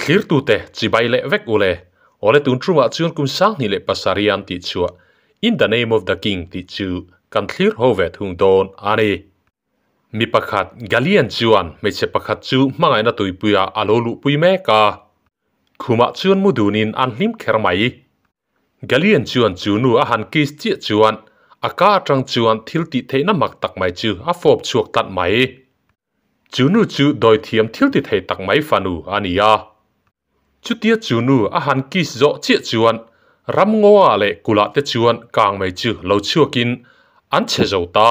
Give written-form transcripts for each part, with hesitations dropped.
clear tu te chi bai le vek ule ole tun truma chuan kum sang ni le pasarian ti chua in the name of the king ti chu kan clear hovet hung don ani mi pakhat galian chuan me che pakhat chu mangai na tuipuya alolu puime ka khuma chuan mudunin an hlim khermai galian chuan chunu a han kis chi chuan aka atang chuan thilti theina mak tak mai chu a fop chuak tat mai chunu chu doi thiam thilti thei tak mai fanu ania chutia chunu a han kis zo chi chuan ram ngoa le kula te chuan kang mai chu lo chuakin an che zo ta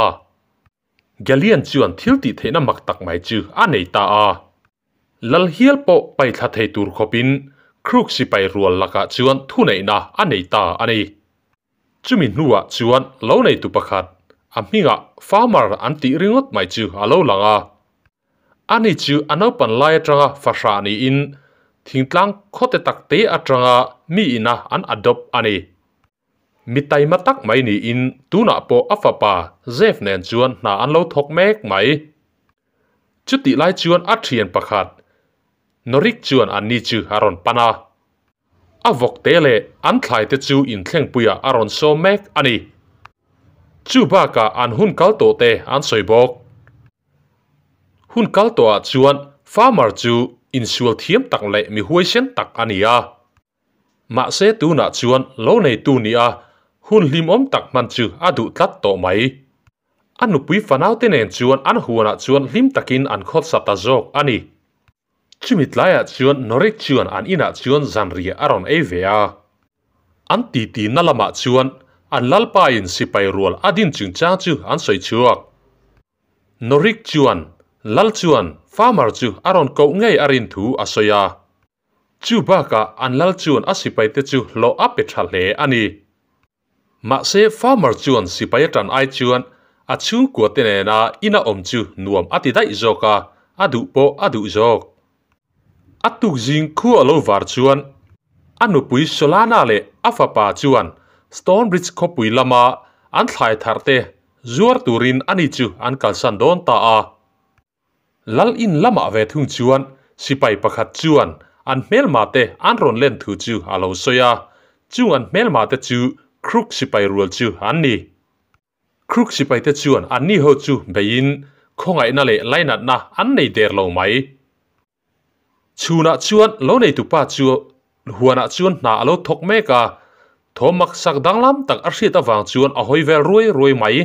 galian chuan thilti theina mak tak mai chu a nei ta a lal hial po pai tha thei tur khopin kruk si pai rual laka chuan thu nei na a nei ta ani chumi nuwa chuan loneitu pakhat amhinga farmer anti ringot mai chu alo langa ani chu anau pan lai atanga fasha ni in thingtlang khote takte atanga mi ina an adopt ani mitai matak mai ni in tuna po afapa zef nen chuan na an lo thok mek mai chuti lai chuan a thian pakhat norik chuan an ni chu aron pana avok tele an thlai te chu in thleng puya aron so mek ani chu ba ka an hun kal to te an soibok hun kal to a chuan farmer chu in sual thiam tak le mi huisen tak ania ma se tu na chuan loneitu nia hun lim om tak man chu adu tlat to mai anu pui fanau te nen chuan an huana chuan lim takin an khot sata jok ani chimit laya chuan norik chuan an ina chuan zanria aron evea an ti nalama chuan an lalpa in sipai rual adin chungcha chu an soi chuak norik chuan lal chuan farmer chu aron ko ngei arin thu asoya chu baka an lal chuan asipai te chu lo ape thale ani ma se farmer chuan sipai tan ai chuan a chung ko te na ina om chu nuam ati dai zoka adu po adu zok atuk jing khu alo war chuan anu pui solana le afapa chuan stone bridge khopui lama an thlai tharte zuar turin ani chu an kalsan don ta a lal in lama ve thung chuan sipai pakhat chuan an mel mate an ron len thu chu alo soya chu an mel mate chu kruk sipai rual chu an ni kruk sipai te chuan an ni ho chu bein khongai na le lainat na an nei der lo mai chuna chuan loneitu pa chu huana chuan na alo thok meka thomak sak danglam tak arhit awang chuan a hoivel roi mai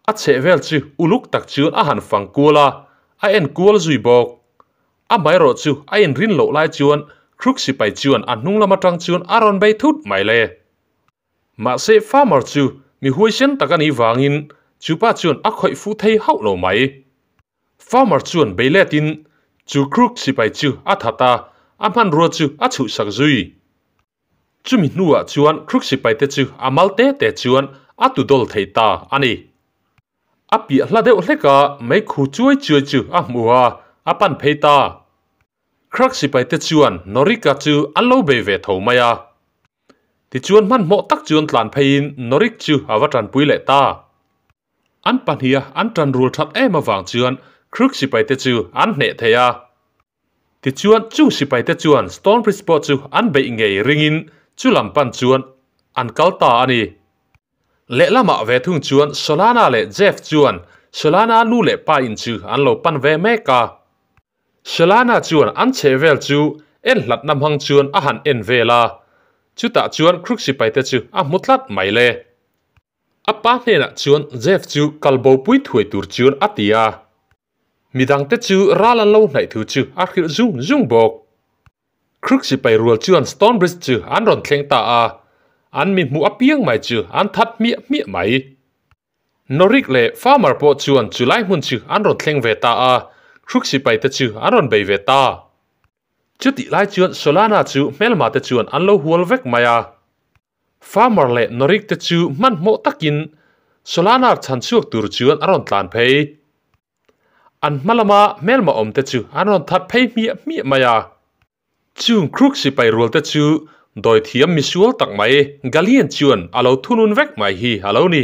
a chevel chu uluk tak chuan a han fang kula a en kul zui bok a mairo chu a en rin lo lai chuan kruk sipai chuan an hnung lama tang chuan aron bei thut mai le ma se farmer chu mi huisen takani wangin chupa chuan a khoi fu thei hau lo mai farmer chuan beiletin chu kruk sipai chu a thata amhan ro chu a chu sak zui chumi nuwa chuan kruk sipai te chu amalte te chuan a tu dol theita ani api hlade hleka mai khu chuai chu a muwa apan pheita kruk sipai te chuan norika chu allo be ve thomaya ti chuan man mo tak chuan tlan phein norik chu awatan puile ta an pania an tran rul that ema wang chuan kruk sipai te chu an hne theya ti chuan chu sipai te chuan stone bridge po chu an bei ngei ringin chu lampan chuan an kalta ani le lama ve thung chuan solana le jeff chuan solana nu le pa in chu an lo pan ve meka solana chuan an chevel chu en hlat nam hang chuan a han en vela chu ta chuan kruk sipai te chu a mutlat mai le apa hena chuan jeff chu kalbo pui thuai tur chuan atia midang te chu ralan lo nai thu chu a khil zung bok kruk sipai rual chuan stone bridge chu an ron thleng ta a an mi mu apiang mai chu an that mi mai norik le farmer po chuan chulai mun chu an ron thleng ve ta a kruk sipai te chu an ron bei ve ta chuti lai chuan solana chu melma te chuan an lo hual vek maya farmer le norik te chu man mo takin solana chan chuak tur chuan aron tlan phei an malama melma om te chu anon that phei mi maya chung kruk sipai rual te chu doi thiam misual tak mai galian chuan alo thunun vek mai hi alo ni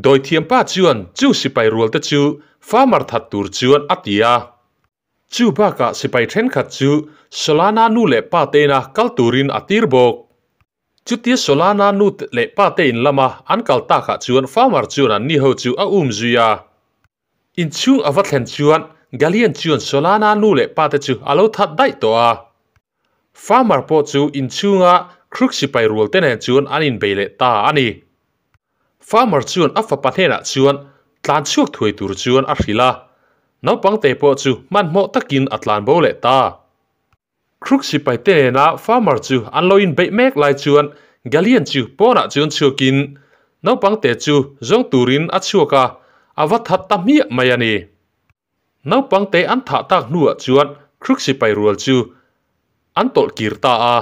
doi thiam pa chuan chu sipai rual te chu farmer that tur chuan atia chu ba ka sipai then khat chu solana nu le pa te na kal turin atir bok chu tia solana nu le pa te in lama an kal ta kha chuan farmer chuan an ni ho chu a zuya in chung awa thlen chuan galian chuan solana nu le pa te chu alo that dai to a farmer po chu in chunga kruk sipai rul te nen chuan an in beile ta ani farmer chuan a fapa hena chuan tlan chuak thui tur chuan a hrila naupang te po chu man mo takin atlan bo le ta kruk sipai te na farmer chu an loin be mek lai chuan galian chu pona chuan chukin naupang te chu zong turin a chuaka awa that ta mi mai ani naupang te an tha tak nuwa chuan kruk sipai rul chu an tol kirta a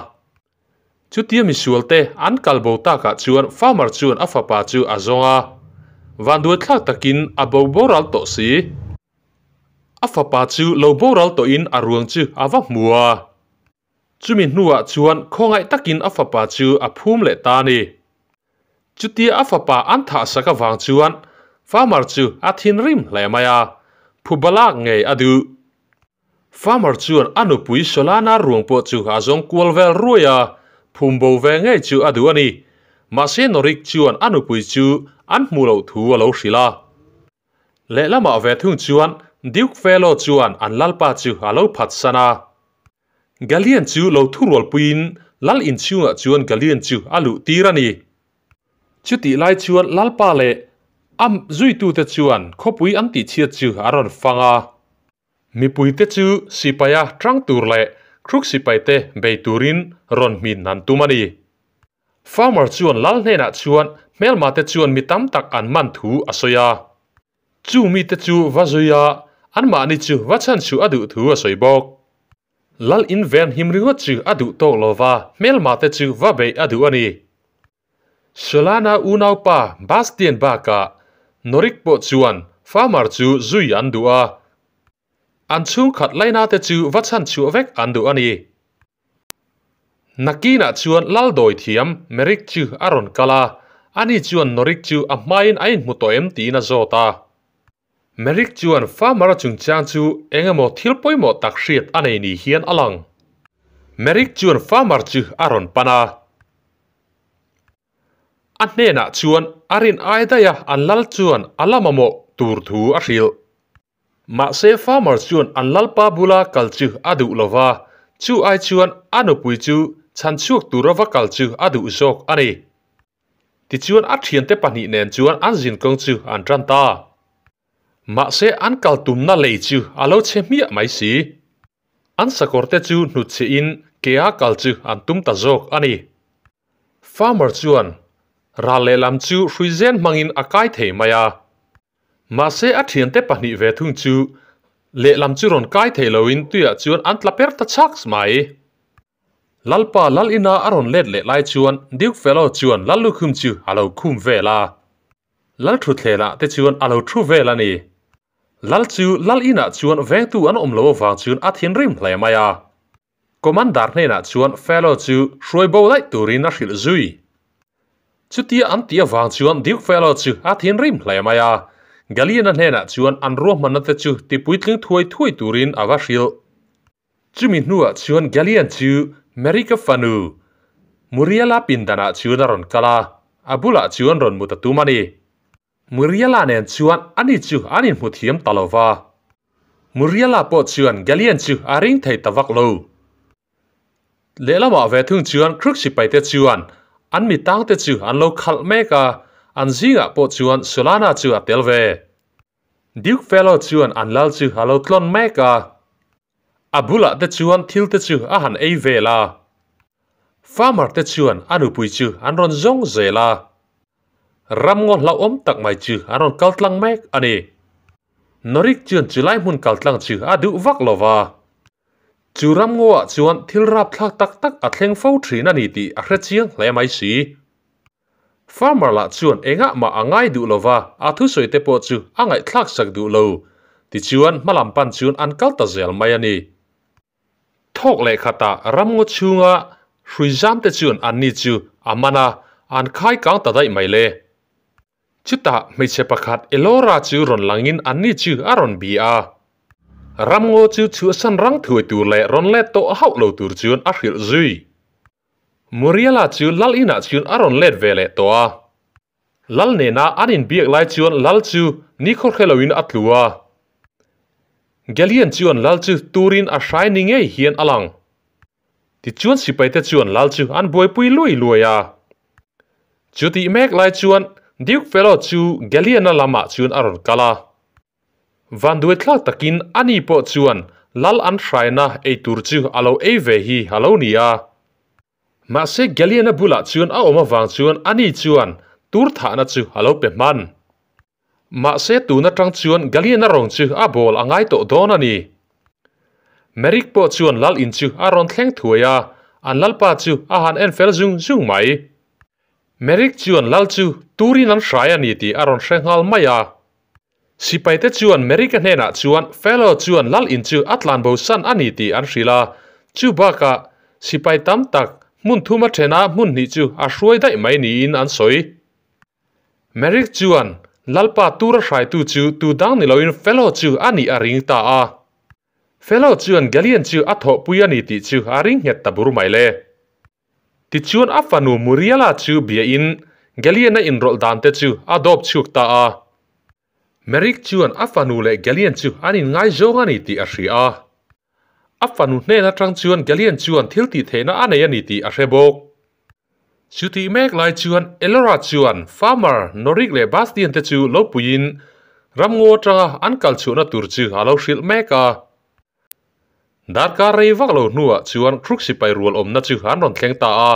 chu tia mi sualte an kalbo ta ka chuan farmer chuan a fapa chu a zonga van duat thla takin a boral to si a fapa chu lo boral to in a ruang chu awa mua chumi nuwa chuan khongai takin a fapa chu a phum le ta ni chu tia a fapa an tha saka wang chuan farmer chu a thin rim le maya phubala ngei adu farmer chuan anu pui solana ruang po chu a zong kwalvel ruya phumbo ve ngei chu adu ani ma se norik chuan anu pui chu an mulo thu alo hrila le lama ve thung chuan diuk felo chuan an lalpa chu alo phat sana galian chu lo thurol puin lal in chunga chuan galian chu alu tirani chuti lai chuan lalpa le am zui tu te chuan khopui an ti chiat chu aron fanga mi pui te chu sipaya trang tur le kruk sipai te be turin ron min nan tumani farmer chuan lal hena chuan melma te chuan mi tam tak an man thu asoya chu mi te chu vazoya an ma ni chu wachan chu adu thu asoi bok lal in ven himringo chu adu to lova melma te chu va be adu ani solana unau pa bastian ba ka norik po chuan farmer chu zui an dua an chung khat laina te chu wachan chu vek an du ani nakina chuan lal doi thiam merik chu aron kala ani chuan norik chu a hmain ain mutoem tina zota merik chuan farmer chung chang chu engemaw thil poimo tak hriat anei ni hian alang merik chuan farmer chu aron pana an hena chuan arin aidaya an lal chuan alamamo tur thu a hril ma se farmer chuan an lalpa bula kalchu adu lova chu ai chuan anu pui chu chan chuak turova kalchu adu zok ani ti chuan a thian te pani nen chuan an zin kong chu an tranta ma se an kaltum na lei chu alo chemia mai si an sakorte chu nu che in kea kalchu an tum ta zok ani farmer chuan rale lam chu hruizen mangin akai thei maya ma se a thian te pani ve thung chu le lam chu ron kai thei loin tuya chuan an tlaper ta chaks mai lalpa lal ina aron let le lai chuan diuk felo chuan lalu khum chu alo khum vela lal thu thlela te chuan alo thu vela ni lal chu lal ina chuan ve tu an omlo wang chuan a thin rim hle maya commander hena chuan felo chu hroi bo lai turin a hril zui chutia an tia wang chuan diuk felo chu a thin rim hle maya galian an hena chuan an ruah manate chu ti puitling thuai turin awa hril chumi hnuah chuan galian chu America fanu muriala pindana chuan aron kala abula chuan ron mutatumani muriala nen chuan ani chu anin muthiam talova muriala po chuan galian chu aring thei tawak lo lelama ve thung chuan kruk sipai te chuan an mi tang te chu an lo khal meka an zinga po chuan solana chu atelve diuk felo chuan an lal chu halo tlon meka abula te chuan thil te chu a han ei vela farmer te chuan anu pui chu an ron zong zela ramngo la om tak mai chu an ron kaltlang mek ani norik chuan chulai mun kaltlang chu adu vak lova chu ramngo chuan thil rap thak tak a thleng fo thrin ani ti a hre chiang hle mai si farmer la chuan enga ma angai du lova a thu soi te po chu angai thlak sak du lo ti chuan malam pan chuan an kalta zel mai ani thok le khata ramngo chunga hruizam te chuan an ni chu amana an khai kang ta dai mai le chuta meiche pakhat elora chu ron langin an ni chu aron bi a ram ngô chu chu san rang thui tu le ron let to hau lo tur chuan a hril zui muriala chu lal ina chuan a ron let vele to a lal ne na anin biak lai chuan lal chu ni khor kheloin a tlua galian chuan lal chu turin a hrai ni ngei hian alang ti chuan sipai te chuan lal chu an boi pui lui luaya chuti mek lai chuan Duke fellow chu galian lama chuan a ron kala van duet thla takin ani po chuan lal an hraina ei tur chu alo ei ve hi halo nia ma se galian bula chuan a oma wang chuan ani chuan tur thana chu halo pe man ma se tuna tang chuan galian rong chu a bol angai to don ani merik po chuan lal in chu a ron thleng thuaya an lal pa chu a han en fel zung mai merik chuan lal chu turin an hrai ani ti a ron hrengal maya sipai te chuan merik a hnena chuan fellow chuan lal in chu atlan bo san ani ti an hrila chu baka sipai tam tak mun thuma thena mun ni chu a hruai dai mai ni in an soi merik chuan lalpa tur hrai tu chu tu dang ni loin fellow chu ani a ring ta a fellow chuan galian chu a tho pui ani ti chu a ring het ta bur mai le ti chuan a fanu muriala chu bia in galian a in rol dan te chu adop chuk ta a merik chuan a fanu le galian chu anin ngai zong ani ti a hri a a fanu hne tang chuan galian chuan thil ti theina anei ani ti a hrebok chuti mek lai chuan elora chuan farmer norik le bastian te chu lo puin ramngo tanga an kal chuna tur chu alo hril meka darka rei vak lo nuwa chuan kruk sipai rual om na chu han ron thleng ta a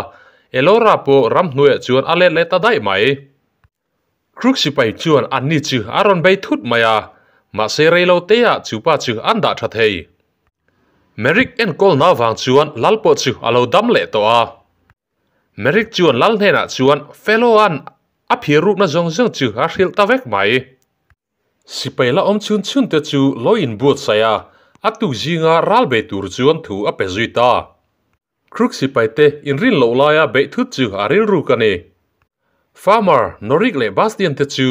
elora po ram hnuya chuan ale le ta dai mai kruk sipai chuan an ni chu aron bei thut maya ma se rei lo te a chupa chu an da tha thei merik en kol na wang chuan lalpo chu alo dam le to a merik chuan lal hena chuan fellow an a phiru na zong chu a hril ta vek mai sipai la om chun te chu lo in buat saya atu zinga ralbe tur chuan thu a pe zui ta kruk sipai te in rin lo laia be thut chu a ril ru kani farmer norik le bastian te chu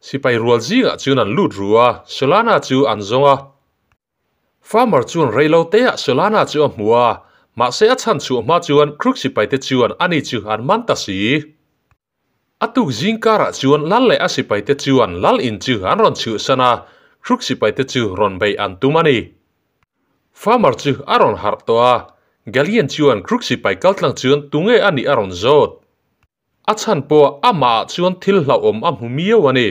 sipai rual zinga chuan an lut ruwa solana chu an zonga farmer chuan reilo te a solana chu a hmuwa ma se a chan chu ma chuan kruk sipai te chuan ani chu an man ta si atuk zingkara chuan lal le a sipai te chuan lal in chu an ron chu sana kruk sipai te chu ron bei an tumani farmer chu aron har to a galian chuan kruk sipai kaltlang chuan tunge ani aron zot a chan po ama chuan thil hlau om a hmumio ani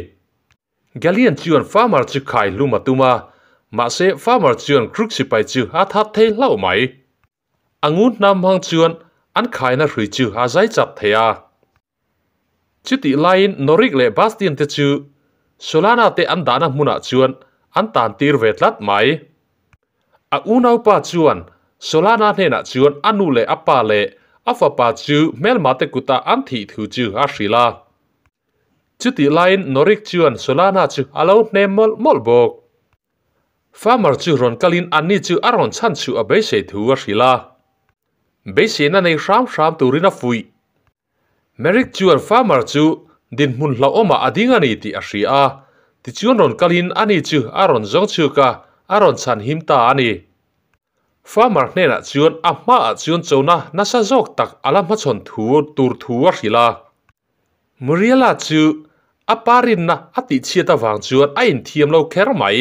galian chuan farmer chu khai luma tuma ma se farmer chuan kruk sipai chu a that thei hlau mai angun nam hang chuan an khai na hrui chu a zai chat theya chuti line norik le bastian te chu solana te an dana hmuna chuan an tan tir ve tlat mai a unau pa chuan solana hena chuan anu le apa le fapa chu melma te kuta an thi thu chu a hrila chuti line norik chuan solana chu alo hnem mol bok farmer chu ron kalin ani chu aron chan chu a be se thu a hrila be se na nei ram turina fui merik chuan farmer chu din mun hlau oma adinga ni ti a hri a ti chuan ron kalin ani chu aron zong chu ka aron chan him ta ani farmer hna chuan a hma a chuan chona nasa jok tak alam ha chon thu tur thu a hrila muriala chu aparin na ati chiata wang chuan a in thiam lo kher mai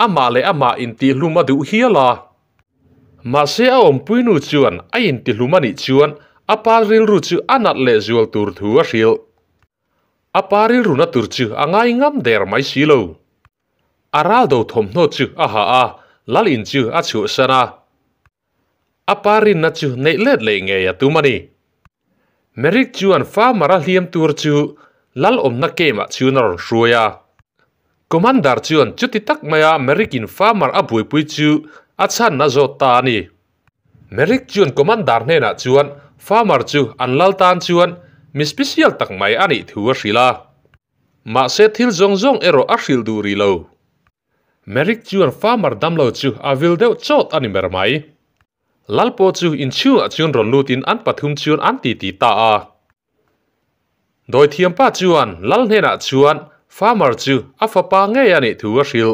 ama le ama in ti hluma du hiala ma se a om puinu chuan a in ti hluma ni chuan aparil ru chu anat le zual tur thu a hril aparil ru na tur chu angai ngam der mai silo aral do thom no chu a ha a lal in chu a chu sana aparin na chu nei let le nge ya tu mani merik chuan farmer a hliam tur chu lal om na kema chu na ron hruaya commander chuan chuti tak maya american farmer a bui pui chu a chan na zo ta ni merik chuan commander hne na chuan farmer chu an lal tan chuan mi special tak mai ani thu a hrila ma se thil zong ero a hril du ri lo merik chuan farmer damlo chu a vil deuh chot ani mer mai lalpo chu in chu a chuan ron lutin an pathum chuan an ti ta a doi thiam pa chuan lal hne na chuan farmer chu a fapa ngei ani thu a hril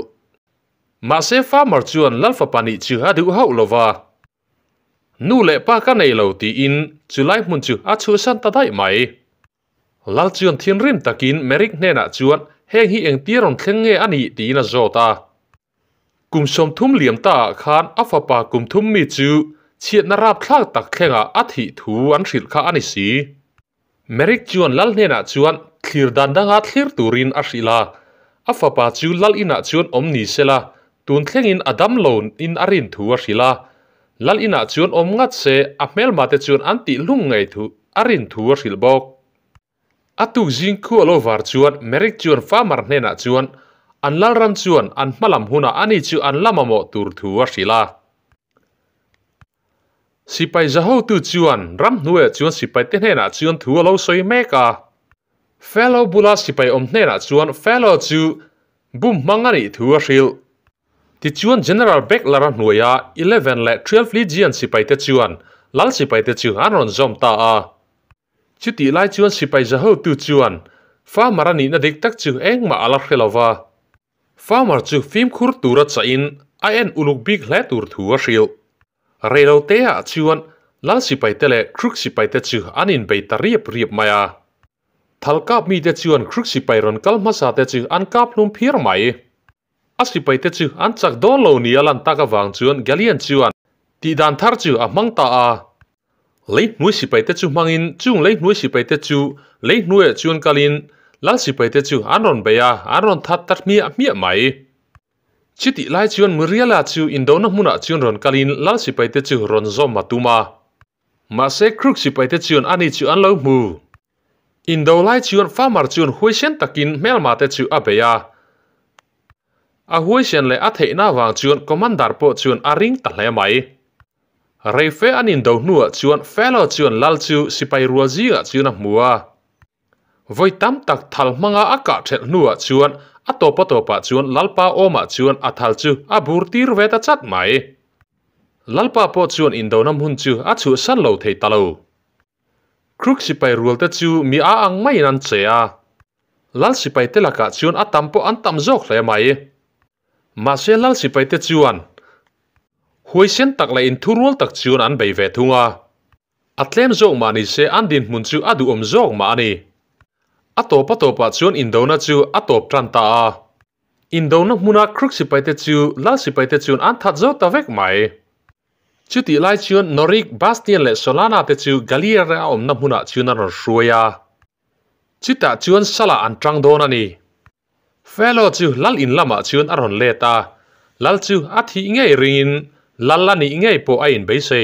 mà sẽ farmer chuan lal fapa ni chu ha du hau lova nu le pa ka nei lo ti in chulai mun chu a chu san ta dai mai lal chuan thiên rim takin merik nena chuan heng hi eng tiron thleng nge ani ti na zota kum som thum liam ta khan afapa kum thum mi chu chiat na rap thlak tak thlenga athi thu an hril kha ani si merik chuan lal nena chuan thlir dan danga thlir turin a hrila afapa chu lal ina chuan omni sela tun thlengin adam lon in arin thu a hrila lal ina chuan om ngat se a hmel mate chuan anti lung ngei thu arin thu a hril bok atuk jing khu alo war chuan merik chuan farmer nena chuan an lal ram chuan an hmalam huna ani chu an lamamo tur thu a hrila sipai zaho tu chuan ram hnuwe chuan sipai te nena chuan thu alo soi meka fellow bula sipai om nena chuan fellow chu bum mangani thu a hril ti chuan general back lara hnuaya 11 le 12 legion sipai te chuan lal sipai te chu an ron zom ta a chuti lai chuan sipai zaho tu chuan farmer ani na dik tak chu engma ala hrelowa farmer chu fim khur tura cha in a en uluk big hle tur thu a hril reilo te a chuan lal sipai te le kruk sipai te chu anin bei ta riep maya thalkap mi te chuan kruk sipai ron kalma sa te chu an kap hlum phir mai a sipai te chu an chak don lo ni alan taka wang chuan galian chuan ti dan thar chu a mang ta a lei nuai sipai te chu mangin chung lei nuai sipai te chu lei nuai chuan kalin lal sipai te chu anon beya anon that tat mi mai chiti lai chuan muriala chu indona muna chuan ron kalin lal sipai te chu ron zom matuma ma se kruk sipai te chuan ani chu an lo mu indo lai chuan farmer chuan huisen takin mel ma te chu abeya a huisen le a theina wang chuan commander po chuan a ring ta hle mai reife an indo nuwa chuan fellow chuan lal chu sipai ruazi a chuan a hmua voi tam tak thal manga aka thel nuwa chuan a topa chuan lalpa oma chuan a thal chu a bur tir ve ta chat mai lalpa po chuan indo nam hun chu a chu san lo thei talo kruk sipai rual te chu mi a ang mai nan chea lal sipai te laka chuan a tampo an tam jok hle mai ma se lal sipai te chuan huisen tak la in thurul tak chuan an bei ve thunga atlem jok ma ni se an din mun chu adu om jok ma ani a topa chuan indona chu a top tran ta a indona muna kruk sipai te chu lal sipai te chuan an that zo ta vek mai chuti lai chuan norik bastian le solana te chu galiera om na muna chuan an ruaya chita chuan sala an tang don ani fellow chu lal in lama chuan aron leta lal chu a thi ngei ringin lal lani ngei po a in be se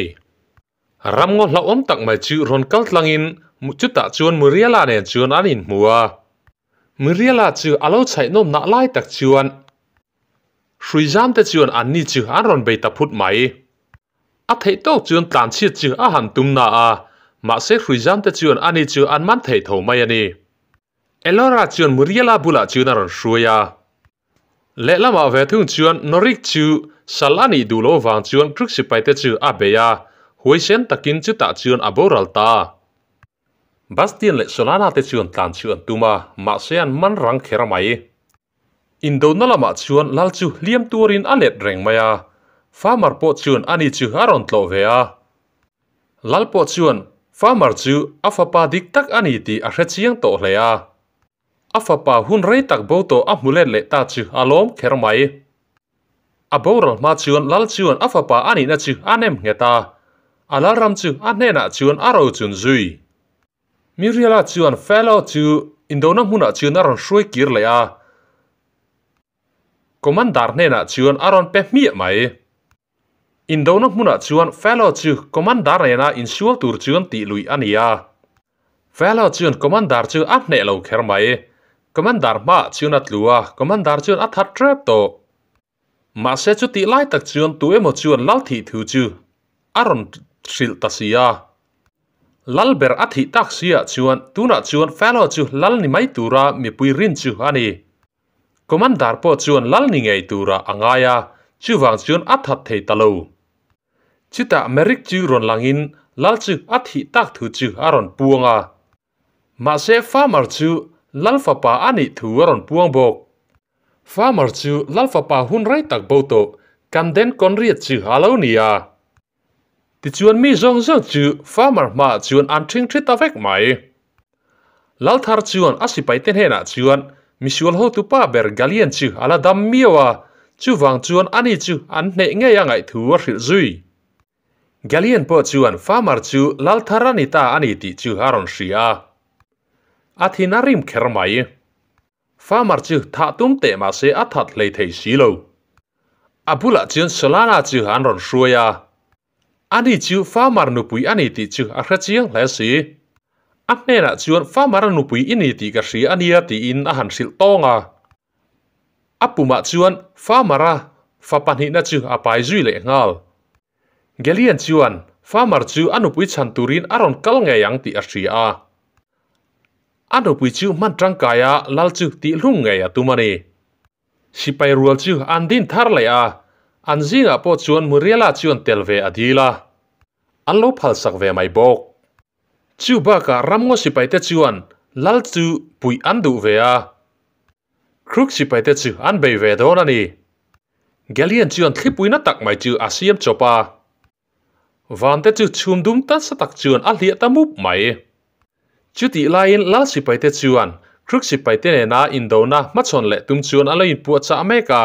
ramngo hla om tak mai chu ron kal tlangin chuta chuan muriala ne chuan an in hmua muriala chu alo chai nom na lai tak chuan hruizam te chuan an ni chu an ron be ta phut mai a thei to chuan tlan chi chu a han tum na a ma se hruizam te chuan ani chu an man thei tho mai ani elora chuan muriala bula chuan ron hruaya le lama ve thung chuan norik chu salani dulo wang chuan kruk sipai te chu a beya huisen takin chuta chuan a boral ta bastian le solana te chuan tlan chuan tuma ma se an man rang khera mai indo nalama chuan lal chu liam turin alet reng maya farmer po chuan ani chu haron tlo ve a lal po chuan farmer chu afapa dik tak ani ti a hre chiang to hle a afapa hun rei tak bo to a mulet le ta chu alom kher mai a boral ma chuan lal chuan afapa ani na chu anem ngeta alaram chu anena chuan aro chun zui miriala chuan fellow chu indona muna chuan aron shroi kir le a commander nena chuan aron pe mi mai indona muna chuan fellow chu commander nena insual tur chuan ti lui ania fellow chuan commander chu a hne lo kher mai commander ma chuan atlua commander chuan a that trap to ma se chu ti lai tak chuan tu emo chuan lal thi thu chu aron hril ta sia lal ber athi tak sia chuan tuna chuan fellow chu lal ni mai tura mi pui rin chu ani commander po chuan lal ni ngei tura angaya chu wang chuan athat thei talo chita merik chu ron langin lal chu athi tak thu chu aron puanga ma se farmer chu lal fapa ani thu aron puang bok farmer chu lal fapa hun rai tak bo to kan den kon riat chu alo nia ti chuan mi zong zong chu farmer ma chuan an thing thrit avek mai lal thar chuan asipai ten hena chuan misual ho tu pa ber galian chu ala dam miawa chu wang chuan ani chu an ne nge yangai thu a hril zui galian po chuan farmer chu lal tharani ta ani ti chu haron ria athinarim khermai farmer chu tha tum te ma se athat lei thei silo abula chuan solana chu han ron hruaya ani chu farmer nupui ani ti chu a hrachiang hle si aknena chuan farmer nupui ini ti ka hri ania ti in a han hril tonga apuma chuan farmera fapani na chu apai zui le ngal gelian chuan farmer chu anupui chan turin aron kal nge yang ti a hria anupui chu man tangkaya lal chu ti hlung nge ya tumani sipai rual chu andin thar le a anzinga po chuan muriala chuan telve adila anlo phal sak ve mai bok chu ba ka ramngo sipai te chuan lal chu pui andu ve a kruk sipai te chu an bei ve don ani gelian chuan thlipui na tak mai chu asiam chopa van te chu chum dum ta satak chuan a hlia ta mup mai chuti lain lal sipai te chuan kruk sipai te na indona ma chon le tum chuan aloin pu cha meka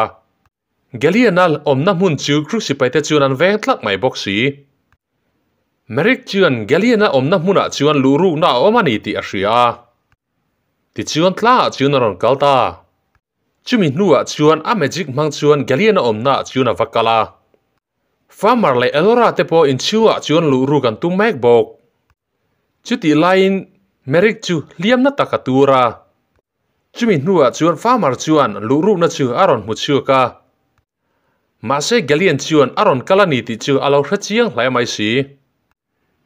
gelianal omna mun chu kruk sipai te chuan an veng tlak mai bok si merik chuan geliana omna muna chuan luru na omani ti a hria ti chuan tla chuan ron kalta chumi nuwa chuan a magic mang chuan geliana omna chuan a vakala farmer le elora te po in chua chuan luru kan tum mek bok chuti lain merik chu liam na takatura chumi nuwa chuan farmer chuan luru na chu aron mu chuka ma se gelian chuan aron kalani ti chu alo hrachiang hlai mai si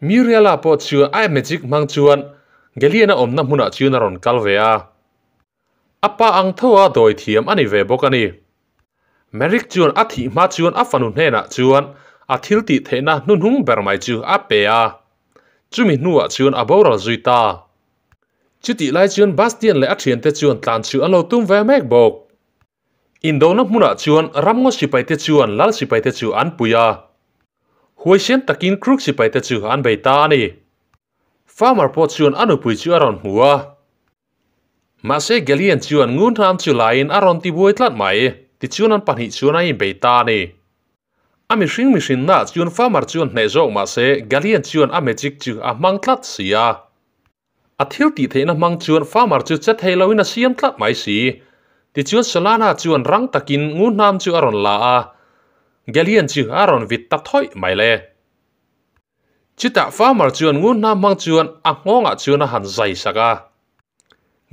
muriala po chu ai magic mang chuan geliana omna hmuna chuan aron kalvea apa ang thoa doi thiam ani ve bokani merik chuan athi ma chuan afanu hena chuan athil ti thena nun hung ber mai chu a pe a chumi nuwa chuan aboral zuita chuti lai chuan bastian le athian te chuan tlan chu alo tum ve mek bok indona hmuna chuan ramngo sipai te chuan lal sipai te chu an puya huaisian takin kruk sipai te chu an beita ani farmer po chuan anupui chu aron hua ma se gelian chuan ngun ham chu lain aron ti buai tlat mai ti chuan an panhi chuan ai beita ani ami hring na chuan farmer chuan hne zo ma se gelian chuan a magic chu a mang tlat sia athil ti theina mang chuan farmer chu chat heloin a siam tlat mai si ti chuan solana chuan rang takin ngun ham chu aron la a gelian chu aron vit tak thoi mai le chita farmer chuan ngun na mang chuan a ngonga chuan a han zai saka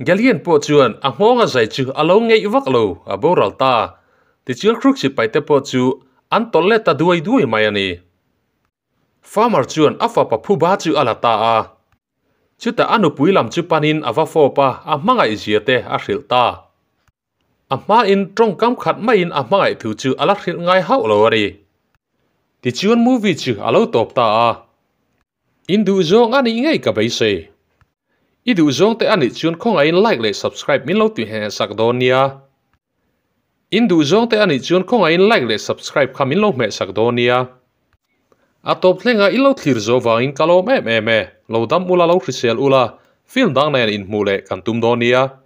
gelian po chuan a ngonga zai chu alo ngei vak lo a boral ta ti chuan kruk si pai te po chu an tolle ta duai mai ani farmer chuan a fapa phuba chu ala ta a chuta anu puilam chu panin ava fopa a mangai ziate a hril ta amma in trong kam khat mai in a mangai thu chu ala hril ngai hau lo ari ti chuan movie chu alo top ta a indu zong ani ngei ka bai se idu zong te ani chuan khonga in like le subscribe min lo tu he sak don nia indu zong te ani chuan khonga in like le subscribe khamin lo me sak don nia a top thlenga in lo thlir zo wangin kalom em lo dam ula lo hrisel ula film dang nen in hmu le kan tum don nia